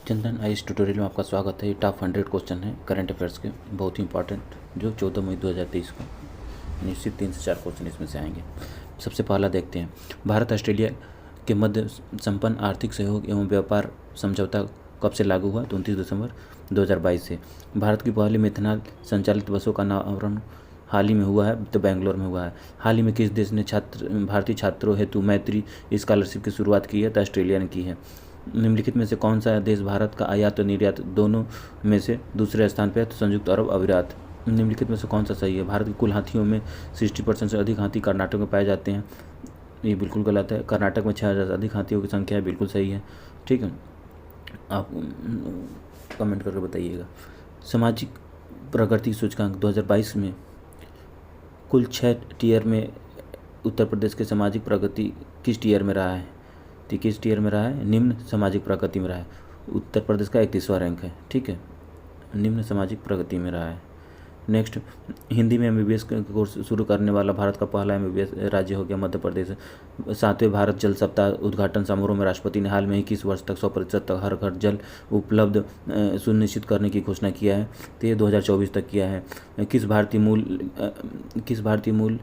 चंदन आई इस ट्यूटोरियल में आपका स्वागत है। ये टॉप 100 क्वेश्चन है करंट अफेयर्स के, बहुत ही इंपॉर्टेंट, जो 14 मई 2023 को निश्चित 3 से 4 क्वेश्चन इसमें से आएंगे। सबसे पहला देखते हैं, भारत ऑस्ट्रेलिया के मध्य संपन्न आर्थिक सहयोग एवं व्यापार समझौता कब से लागू हुआ? तो 29 दिसंबर 2022 से। भारत की पहली मेथनॉल संचालित बसों का अनावरण हाल ही में हुआ है, तो बेंगलोर में हुआ है। हाल ही में किस देश ने भारतीय छात्रों हेतु मैत्री स्कॉलरशिप की शुरुआत की है? तो ऑस्ट्रेलिया ने की है। निम्नलिखित में से कौन सा देश भारत का आयात और निर्यात दोनों में से दूसरे स्थान पर है? तो संयुक्त अरब अमीरात। निम्नलिखित में से कौन सा सही है? भारत के कुल हाथियों में 60% से अधिक हाथी कर्नाटक में पाए जाते हैं। ये बिल्कुल गलत है। कर्नाटक में 6000 से अधिक हाथियों की संख्या है, बिल्कुल सही है। ठीक है, आप कमेंट करके बताइएगा। सामाजिक प्रगति सूचकांक 2022 में कुल 6 टीयर में उत्तर प्रदेश के सामाजिक प्रगति किस टीयर में रहा है? तो किस टीयर में रहा है? निम्न सामाजिक प्रगति में रहा है। उत्तर प्रदेश का 31वां रैंक है। ठीक है, निम्न सामाजिक प्रगति में रहा है। नेक्स्ट, हिंदी में एमबीबीएस कोर्स शुरू करने वाला भारत का पहला एमबीबीएस राज्य हो गया मध्य प्रदेश। 7वें भारत जल सप्ताह उद्घाटन समारोह में राष्ट्रपति ने हाल में ही किस वर्ष तक 100% तक हर घर जल उपलब्ध सुनिश्चित करने की घोषणा किया है? तो ये 2024 तक किया है। किस भारतीय मूल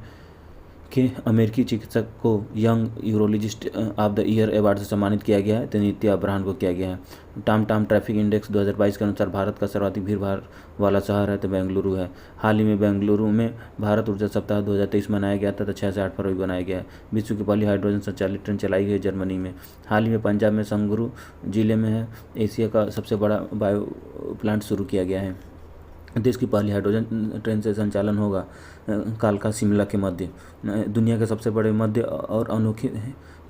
के अमेरिकी चिकित्सक को young urologist of the year award से सम्मानित किया गया है? तो नित्या अब्राहम को किया गया है। टाम ट्रैफिक इंडेक्स 2022 के अनुसार भारत का सर्वाधिक भीड़ भाड़ वाला शहर है? तो बेंगलुरु है। हाल ही में बेंगलुरु में भारत ऊर्जा सप्ताह 2023 मनाया गया था, तो 6 से 8 फरवरी बनाया गया है। विश्व की पहली हाइड्रोजन संचालित ट्रेन चलाई गई जर्मनी में। हाल ही में पंजाब में संगरू जिले में है एशिया का सबसे बड़ा बायो प्लांट शुरू किया गया है। देश की पहली हाइड्रोजन ट्रेन से संचालन होगा कालका शिमला के मध्य। दुनिया के सबसे बड़े मध्य और अनोखे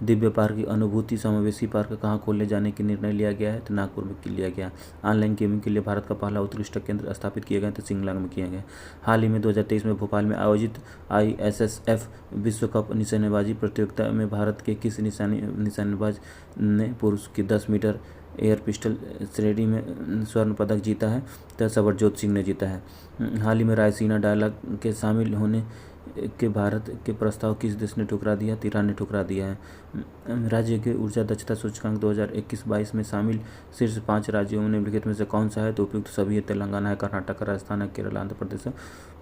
दिव्य पार्क की अनुभूति समावेशी पार्क कहाँ खोलने जाने की निर्णय लिया गया है? तो नागपुर में लिया गया। ऑनलाइन गेमिंग के लिए भारत का पहला उत्कृष्ट केंद्र स्थापित किया गया, तो शिंगला में किया गया। हाल ही में 2023 में भोपाल में आयोजित ISSF विश्व कप निशानेबाजी प्रतियोगिता में भारत के किस निशानेबाज ने पुरुष की 10 मीटर एयर पिस्टल श्रेणी में स्वर्ण पदक जीता है? तो सबरजोत सिंह ने जीता है। हाल ही में रायसीना डायलॉग के शामिल होने के भारत के प्रस्ताव किस देश ने ठुकरा दिया? ईरान ने ठुकरा दिया है। राज्य के ऊर्जा दक्षता सूचकांक 2021-22 में शामिल शीर्ष 5 राज्यों में निम्नलिखित में से कौन सा है? तो उपयुक्त सभी है। तेलंगाना है, कर्नाटक, राजस्थान है, केरल, आंध्र प्रदेश,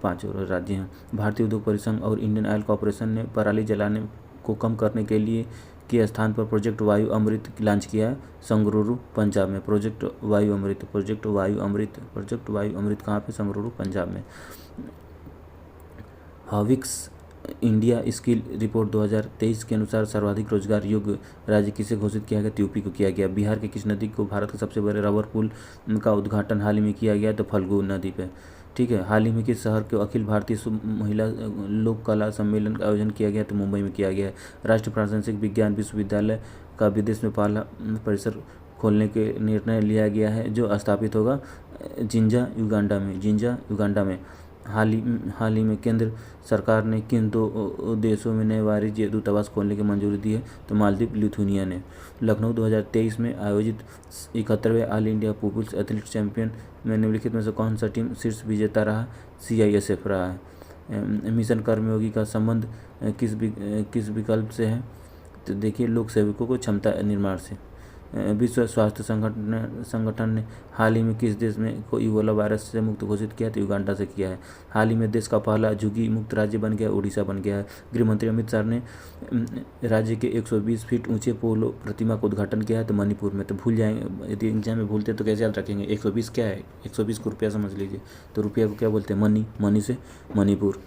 5 और राज्य हैं। भारतीय उद्योग परिसंघ और इंडियन ऑयल कॉरपोरेशन ने पराली जलाने को कम करने के लिए के स्थान पर प्रोजेक्ट वायु अमृत लॉन्च किया है संगरूर पंजाब में। प्रोजेक्ट वायु अमृत कहाँ पे? संगरूर पंजाब में। हॉविक्स इंडिया स्किल रिपोर्ट 2023 के अनुसार सर्वाधिक रोजगार योग्य राज्य किसे घोषित किया गया? यूपी को किया गया। बिहार के किस नदी को भारत के सबसे बड़े रबर पुल का उद्घाटन हाल ही में किया गया? तो फल्गु नदी पे। ठीक है, हाल ही में किस शहर के अखिल भारतीय महिला लोक कला सम्मेलन का आयोजन किया गया? तो मुंबई में किया गया है। राष्ट्रीय प्रशासनिक विज्ञान विश्वविद्यालय का विदेश में पहला परिसर खोलने के निर्णय लिया गया है, जो स्थापित होगा जिंजा युगांडा में। हाल ही में केंद्र सरकार ने किन 2 देशों में नए वाणिज्य दूतावास खोलने की मंजूरी दी है? तो मालदीव, लिथुनिया ने। लखनऊ 2023 में आयोजित 71वें All India People's Athlete Champion में निम्नलिखित में से कौन सा टीम शीर्ष विजेता रहा? CISF रहा है। मिशन कर्मयोगी का संबंध किस विकल्प से है? तो देखिए, लोक सेवकों को क्षमता निर्माण से। विश्व स्वास्थ्य संगठन ने हाल ही में किस देश में को इबोला वायरस से मुक्त घोषित किया? तो युगांडा से किया है। हाल ही में देश का पहला झुग्गी मुक्त राज्य बन गया, उड़ीसा बन गया है। गृह मंत्री अमित शाह ने राज्य के 120 फीट ऊंचे पोलो प्रतिमा का उद्घाटन किया है, तो मणिपुर में। तो भूल जाएंगे, यदि एग्जाम में भूलते तो कैसे याद रखेंगे? 120 क्या है? 120 को रुपया समझ लीजिए। तो रुपया को क्या बोलते हैं? मनी से मणिपुर।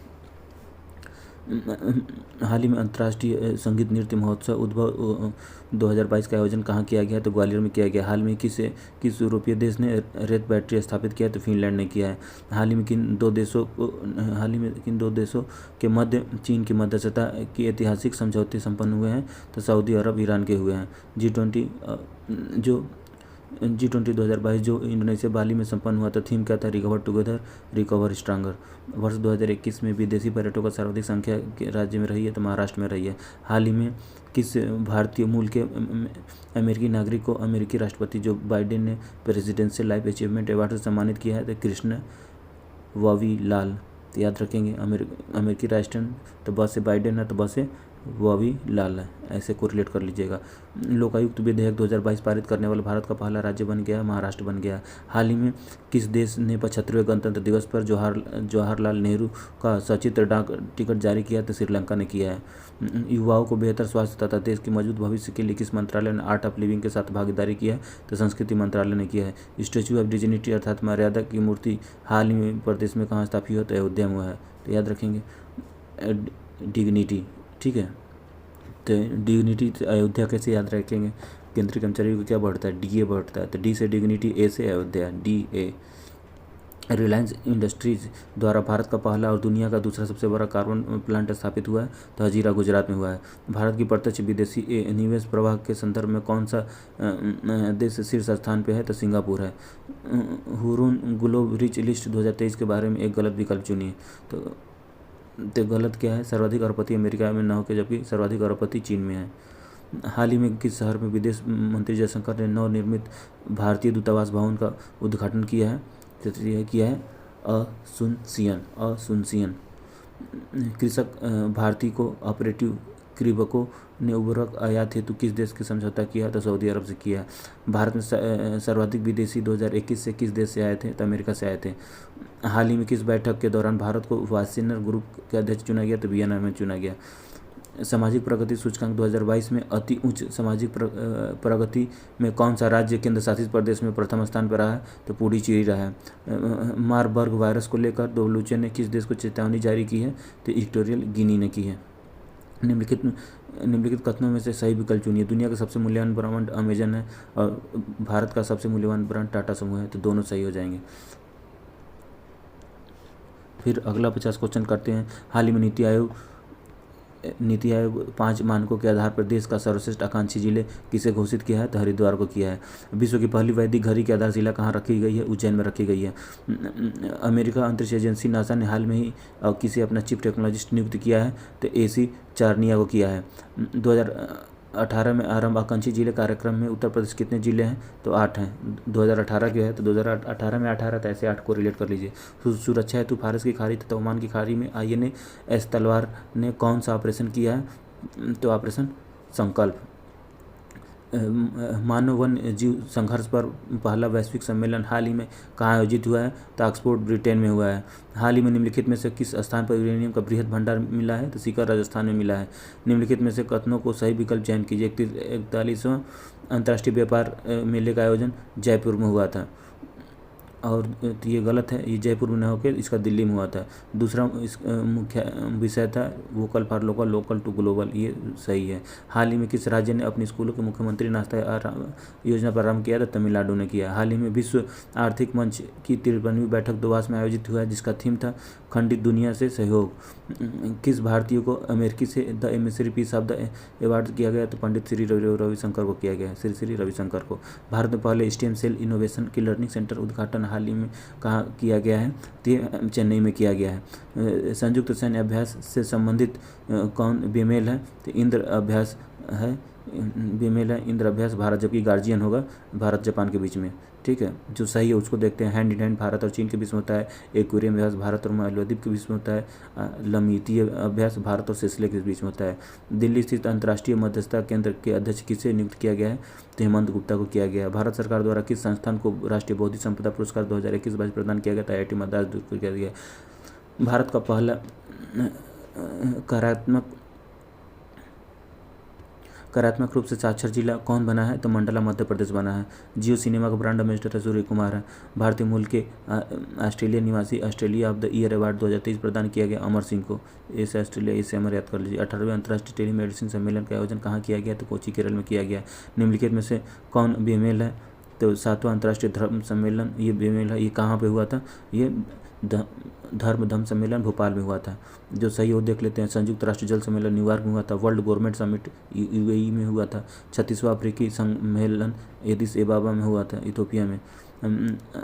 हाल ही में अंतर्राष्ट्रीय संगीत नृत्य महोत्सव उद्भव 2022 का आयोजन कहाँ किया गया? तो ग्वालियर में किया गया। हाल में किस यूरोपीय देश ने रेत बैटरी स्थापित किया? तो फिनलैंड ने किया है। हाल ही में किन दो देशों के मध्य चीन की मध्यस्थता की ऐतिहासिक समझौते संपन्न हुए हैं? तो सऊदी अरब, ईरान के हुए हैं। G20 2022 जो इंडोनेशिया बाली में संपन्न हुआ था, थीम क्या था? Recover together, recover stronger. वर्ष 2021 में विदेशी पर्यटकों का सर्वाधिक संख्या के राज्य में रही है? तो महाराष्ट्र में रही है। हाल ही में किस भारतीय मूल के अमेरिकी नागरिक को अमेरिकी राष्ट्रपति जो बाइडेन ने प्रेसिडेंशियल लाइफ अचीवमेंट अवार्ड से सम्मानित किया है? तो कृष्ण वावी लाल। तो याद रखेंगे, अमेरिकी राष्ट्रपति तो बस से बाइडेन है, तो बस से वह भी लाल है, ऐसे कोरिलेट कर लीजिएगा। लोकायुक्त विधेयक 2022 पारित करने वाला भारत का पहला राज्य बन गया, महाराष्ट्र बन गया। हाल ही में किस देश ने 75वें गणतंत्र दिवस पर जवाहरलाल नेहरू का सचित्र डाक टिकट जारी किया? तो श्रीलंका ने किया है। युवाओं को बेहतर स्वास्थ्य तथा देश के मजबूत भविष्य के लिए किस मंत्रालय ने आर्ट ऑफ लिविंग के साथ भागीदारी किया है? तो संस्कृति मंत्रालय ने किया है। स्टैच्यू ऑफ डिग्निटी अर्थात मर्यादा की मूर्ति हाल ही में प्रदेश में कहाँ स्थापित हुआ? तो अयोध्या में हुआ है। तो याद रखेंगे डिग्निटी, ठीक है। तो डिग्निटी अयोध्या कैसे याद रखेंगे? केंद्रीय कर्मचारी को क्या बढ़ता है? डीए बढ़ता है, तो डी से डिग्निटी, ए से अयोध्या, DA। रिलायंस इंडस्ट्रीज द्वारा भारत का पहला और दुनिया का दूसरा सबसे बड़ा कार्बन प्लांट स्थापित हुआ है, तो हजीरा गुजरात में हुआ है। भारत की प्रत्यक्ष विदेशी निवेश प्रवाह के संदर्भ में कौन सा देश शीर्ष स्थान पे है? तो सिंगापुर है। हुरून ग्लोब रिच लिस्ट 2023 के बारे में एक गलत विकल्प चुनिए। तो गलत क्या है? सर्वाधिक अरबपति अमेरिका में न होकर जबकि सर्वाधिक अरबपति चीन में है। हाल ही में किस शहर में विदेश मंत्री जयशंकर ने नवनिर्मित भारतीय दूतावास भवन का उद्घाटन किया है? तो यह किया है असुनसियन। कृषक भारती को ऑपरेटिव कृषकों ने उर्वरक आयात हेतु किस देश के समझौता किया? तो सऊदी अरब से किया। भारत में सर्वाधिक विदेशी 2021 से किस देश से आए थे? तो अमेरिका से आए थे। हाल ही में किस बैठक के दौरान भारत को वासेनर ग्रुप के अध्यक्ष चुना गया? तो वियना में चुना गया। सामाजिक प्रगति सूचकांक 2022 में अति उच्च सामाजिक प्रगति में कौन सा राज्य केंद्र शासित प्रदेश में प्रथम स्थान पर रहा है? तो पुडुचेरी रहा है। मारबर्ग वायरस को लेकर WHO ने किस देश को चेतावनी जारी की है? तो इक्वेटोरियल गिनी ने की है। निम्नलिखित कथनों में से सही विकल्प चुनिए। दुनिया का सबसे मूल्यवान ब्रांड अमेजन है और भारत का सबसे मूल्यवान ब्रांड टाटा समूह है, तो दोनों सही हो जाएंगे। फिर अगला 50 क्वेश्चन करते हैं। हाल ही में नीति आयोग 5 मानकों के आधार पर देश का सर्वश्रेष्ठ आकांक्षी जिले किसे घोषित किया है? तो हरिद्वार को किया है। विश्व की पहली वैदिक घड़ी की आधारशिला कहाँ रखी गई है? उज्जैन में रखी गई है। अमेरिका अंतरिक्ष एजेंसी नासा ने हाल में ही किसे अपना चीफ टेक्नोलॉजिस्ट नियुक्त किया है? तो AC चारनिया को किया है। 2018 में आरंभ आकांक्षी जिले कार्यक्रम में उत्तर प्रदेश कितने जिले हैं? तो 8 हैं। 2018 के है, तो 2018 में 18, तो ऐसे 8 को रिलेट कर लीजिए। सुरक्षा हेतु फारस की खाड़ी तथा ओमान की खाड़ी में INS तलवार ने कौन सा ऑपरेशन किया है? तो ऑपरेशन संकल्प। मानव वन्य जीव संघर्ष पर पहला वैश्विक सम्मेलन हाल ही में कहाँ आयोजित हुआ है? तो ऑक्सफोर्ड ब्रिटेन में हुआ है। हाल ही में निम्नलिखित में से किस स्थान पर यूरेनियम का बृहद भंडार मिला है? तो सीकर राजस्थान में मिला है। निम्नलिखित में से कथनों को सही विकल्प चयन कीजिए। 41वां अंतर्राष्ट्रीय व्यापार मेले का आयोजन जयपुर में हुआ था, और ये गलत है, ये जयपुर में न होकर इसका दिल्ली में हुआ था। दूसरा इस मुख्य विषय था vocal for local, local to global, ये सही है। हाल ही में किस राज्य ने अपने स्कूलों के मुख्यमंत्री नाश्ता योजना पर आरंभ किया? था तमिलनाडु ने किया। हाल ही में विश्व आर्थिक मंच की 53वीं बैठक दूबास में आयोजित हुआ है, जिसका थीम था खंडित दुनिया से सहयोग। किस भारतीय को अमेरिकी से the emissary peace of the award किया गया? तो पंडित श्री रविशंकर को किया गया, श्री रविशंकर को। भारत में पहले स्टेम सेल इनोवेशन की लर्निंग सेंटर उद्घाटन हाल ही में कहाँ किया गया है? तो चेन्नई में किया गया है। संयुक्त सैन्य अभ्यास से संबंधित कौन बेमेल है? तो इंद्र अभ्यास है, बेमेल है इंद्र अभ्यास भारत, जबकि गार्जियन होगा भारत जापान के बीच में। ठीक है, जो सही है उसको देखते हैं। हैंड इन हैंड भारत और चीन के बीच में होता है। एक्वेरियम अभ्यास भारत और मालदीव के बीच में होता है। लमीतीय अभ्यास भारत और सिसिली के बीच में होता है। दिल्ली स्थित अंतर्राष्ट्रीय मध्यस्थता केंद्र के अध्यक्ष किसे नियुक्त किया गया है? तो हेमंत गुप्ता को किया गया। भारत सरकार द्वारा किस संस्थान को राष्ट्रीय बौद्धिक संपदा पुरस्कार 2021 प्रदान किया गया था? IIT मद्रास को किया गया। भारत का पहला कार्यात्मक रूप से साक्षर जिला कौन बना है? तो मंडला मध्य प्रदेश बना है। जियो सिनेमा का ब्रांड एम्बेसडर सूर्य कुमार है। भारतीय मूल के ऑस्ट्रेलिया निवासी Australia of the year award 2023 प्रदान किया गया अमर सिंह को। ऐसे ऑस्ट्रेलिया, इसे अमर याद कर लीजिए। 18वें अंतर्राष्ट्रीय टेलीमेडिसिन सम्मेलन का आयोजन कहाँ किया गया? तो कोची केरल में किया गया। निम्नलिखित में से कौन बेमेल है? तो 7वां अंतर्राष्ट्रीय धर्म सम्मेलन ये बेमेल है। ये कहाँ पे हुआ था? ये धर्म सम्मेलन भोपाल में हुआ था। जो सही हो देख लेते हैं। संयुक्त राष्ट्र जल सम्मेलन न्यूयॉर्क में हुआ था। वर्ल्ड गवर्नमेंट समिट UAE में हुआ था। 36वां अफ्रीकी सम्मेलन एडिस एबाबा में हुआ था, इथोपिया में।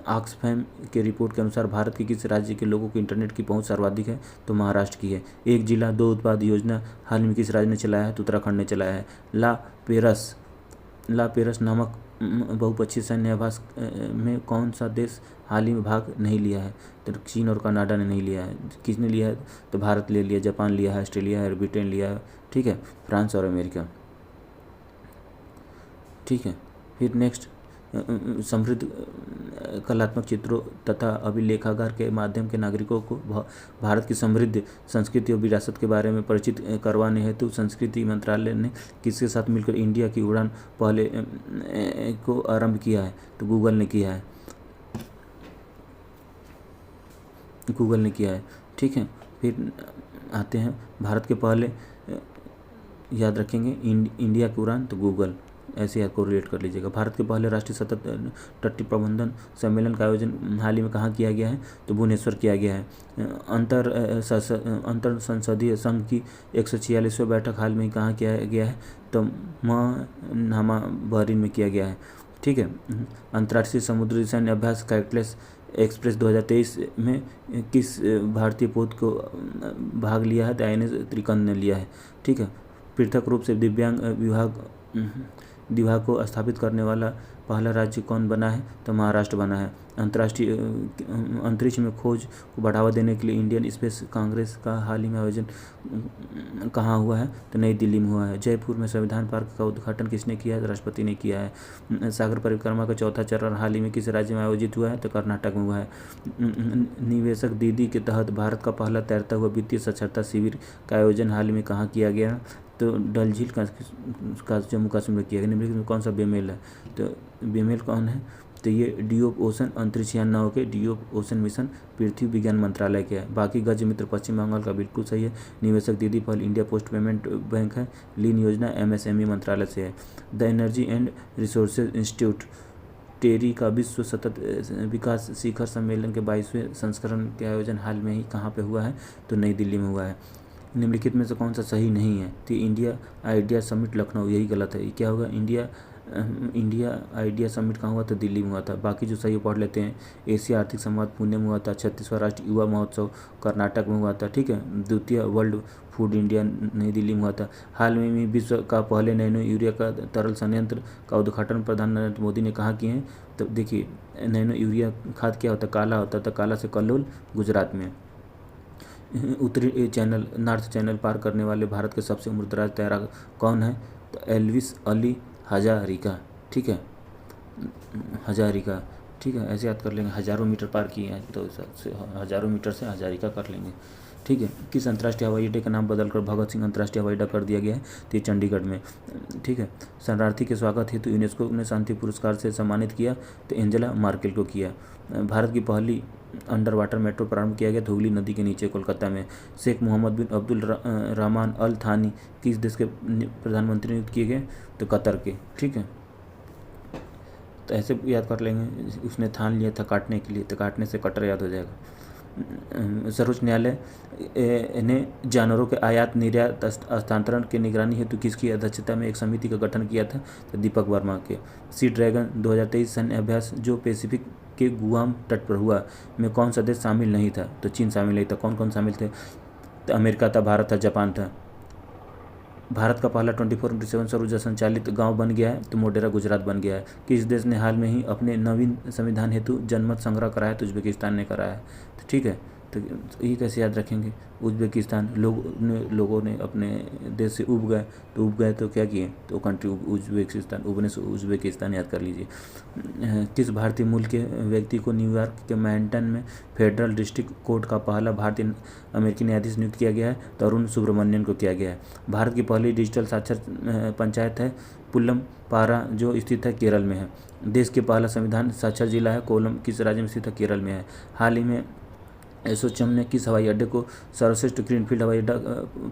ऑक्सफैम के रिपोर्ट के अनुसार भारत के किस राज्य के लोगों को इंटरनेट की पहुंच सर्वाधिक है? तो महाराष्ट्र की है। एक जिला दो उत्पाद योजना हाल में किस राज्य ने चलाया है? तो उत्तराखंड ने चलाया है। ला पेरस नामक बहुपक्षीय सैन्य अभ्यास में कौन सा देश हाल ही में भाग नहीं लिया है? तो चीन और कनाडा ने नहीं लिया है। किसने लिया है? तो भारत ले लिया, जापान लिया है, ऑस्ट्रेलिया है, ब्रिटेन लिया है, ठीक है, फ्रांस और अमेरिका, ठीक है। फिर नेक्स्ट, समृद्ध कलात्मक चित्रों तथा अभिलेखागार के माध्यम के नागरिकों को भारत की समृद्ध संस्कृति और विरासत के बारे में परिचित करवाने हेतु संस्कृति मंत्रालय ने किसके साथ मिलकर इंडिया की उड़ान पहले को आरंभ किया है? तो गूगल ने किया है, गूगल ने किया है, ठीक है। फिर आते हैं भारत के पहले, याद रखेंगे इंडिया की उड़ान तो गूगल, ऐसे आपको रिलेट कर लीजिएगा। भारत के पहले राष्ट्रीय सतत तटीय प्रबंधन सम्मेलन का आयोजन हाल ही में कहाँ किया गया है? तो भुवनेश्वर किया गया है। अंतर संसदीय संघ की 146वीं बैठक हाल में कहाँ किया गया है? तो महानामा बहरीन में किया गया है, ठीक है। अंतर्राष्ट्रीय समुद्री सैन्य अभ्यास कैटलेस एक्सप्रेस 2023 में किस भारतीय पोत को भाग लिया है? तो INS त्रिकंद ने लिया है, ठीक है। पृथक रूप से दिव्यांग विभाग को स्थापित करने वाला पहला राज्य कौन बना है? तो महाराष्ट्र बना है। अंतर्राष्ट्रीय अंतरिक्ष में खोज को बढ़ावा देने के लिए इंडियन स्पेस कांग्रेस का हाल ही में आयोजन कहाँ हुआ है? तो नई दिल्ली में हुआ है। जयपुर में संविधान पार्क का उद्घाटन किसने किया है? तो राष्ट्रपति ने किया है। सागर परिक्रमा का चौथा चरण हाल ही में किस राज्य में आयोजित हुआ है? तो कर्नाटक में हुआ है। निवेशक दीदी के तहत भारत का पहला तैरता हुआ वित्तीय साक्षरता शिविर का आयोजन हाल ही में कहाँ किया गया? तो डल झील का जम्मू कश्मीर में किया गया। निम्नलिखित में कौन सा बेमेल है? तो बेमेल कौन है? तो ये डीप ओशन अंतरिक्ष यान न होकर डीप ओशन मिशन पृथ्वी विज्ञान मंत्रालय के है। बाकी गज मित्र पश्चिम बंगाल का बिल्कुल सही है। निवेशक दीदी पहल इंडिया पोस्ट पेमेंट बैंक है। लीन योजना MSME मंत्रालय से है। The Energy and Resources Institute TERI का विश्व सतत विकास शिखर सम्मेलन के 22वें संस्करण के आयोजन हाल में ही कहाँ पे हुआ है? तो नई दिल्ली में हुआ है। निम्नलिखित में से कौन सा सही नहीं है? तो इंडिया आइडिया समिट लखनऊ, यही गलत है। क्या होगा? इंडिया आइडिया समिट कहाँ हुआ? तो दिल्ली में हुआ था। बाकी जो सही पढ़ लेते हैं, एशिया आर्थिक संवाद पुणे में हुआ था। 36वां राष्ट्रीय युवा महोत्सव कर्नाटक में हुआ था, ठीक है। द्वितीय वर्ल्ड फूड इंडिया नई दिल्ली में हुआ था। हाल में भी विश्व का पहले नैनो यूरिया का तरल संयंत्र का उद्घाटन प्रधानमंत्री नरेंद्र मोदी ने कहाँ किए हैं? तो देखिए, नैनो यूरिया खाद क्या होता है? काला होता था, काला से कल्लोल गुजरात में। उत्तरी चैनल नॉर्थ चैनल पार करने वाले भारत के सबसे उम्रदराज तैराक कौन है? तो एल्विस अली हजारिका, ठीक है, हजारिका, ठीक है, ऐसे याद कर लेंगे। हज़ारों मीटर पार किए हैं तो हज़ारों मीटर से हजारिका कर लेंगे, ठीक है। किस अंतर्राष्ट्रीय हवाई अड्डे का नाम बदलकर भगत सिंह अंतर्राष्ट्रीय हवाई अड्डा कर दिया गया है? तो ये चंडीगढ़ में, ठीक है। शरणार्थी के स्वागत हेतु यूनेस्को ने शांति पुरस्कार से सम्मानित किया, तो एंजेला मार्केल को किया। भारत की पहली अंडर वाटर मेट्रो प्रारंभ किया गया हुगली नदी के नीचे कोलकाता में। शेख मोहम्मद बिन अब्दुल रहमान अल थानी किस देश के प्रधानमंत्री नियुक्त किए गए? तो कतर के, ठीक है। तो ऐसे याद कर लेंगे। उसने थान लिया था काटने के लिए, तो काटने से कटर याद हो जाएगा। सर्वोच्च न्यायालय ने जानवरों के आयात निर्यात हस्तांतरण के निगरानी हेतु किसकी अध्यक्षता में एक समिति का गठन किया था? तो दीपक वर्मा के। सी ड्रैगन 2023 सैन्य अभ्यास जो पैसिफिक के गुआम तट पर हुआ में कौन सा देश शामिल नहीं था? तो चीन शामिल नहीं था। कौन कौन शामिल थे? तो अमेरिका था, भारत था, जापान था। भारत का पहला 24/7 सौर ऊर्जा संचालित गांव बन गया है, तो मोढेरा गुजरात बन गया है। किस देश ने हाल में ही अपने नवीन संविधान हेतु जनमत संग्रह कराया? तो उज्बेकिस्तान ने कराया है, तो ठीक है। तो ये कैसे याद रखेंगे? उज्बेकिस्तान लोगों ने अपने देश से उब गए तो क्या किए? तो कंट्री उज्बेकिस्तान, उबने से उज्बेकिस्तान याद कर लीजिए। किस भारतीय मूल के व्यक्ति को न्यूयॉर्क के मैनहट्टन में फेडरल डिस्ट्रिक्ट कोर्ट का पहला भारतीय अमेरिकी न्यायाधीश नियुक्त किया गया है? तो अरुण सुब्रमण्यन को किया गया है। भारत की पहली डिजिटल साक्षर पंचायत है पुल्लम पारा, जो स्थित है केरल में है। देश के पहला संविधान साक्षर जिला है कोलम, किस राज्य में स्थित है? केरल में है। हाल ही में एसोचैम ने किस हवाई अड्डे को सर्वश्रेष्ठ ग्रीनफील्ड हवाई अड्डा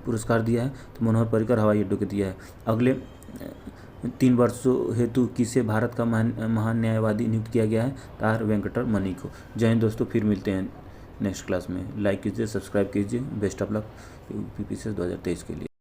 पुरस्कार दिया है? तो मनोहर पर्रिकर हवाई अड्डों को दिया है। अगले 3 वर्षों हेतु किसे भारत का महान न्यायवादी नियुक्त किया गया है? आर वेंकटरमणि को। जय हिंद दोस्तों, फिर मिलते हैं नेक्स्ट क्लास में। लाइक कीजिए, सब्सक्राइब कीजिए। बेस्ट ऑफ लक PPCS 2023 के लिए।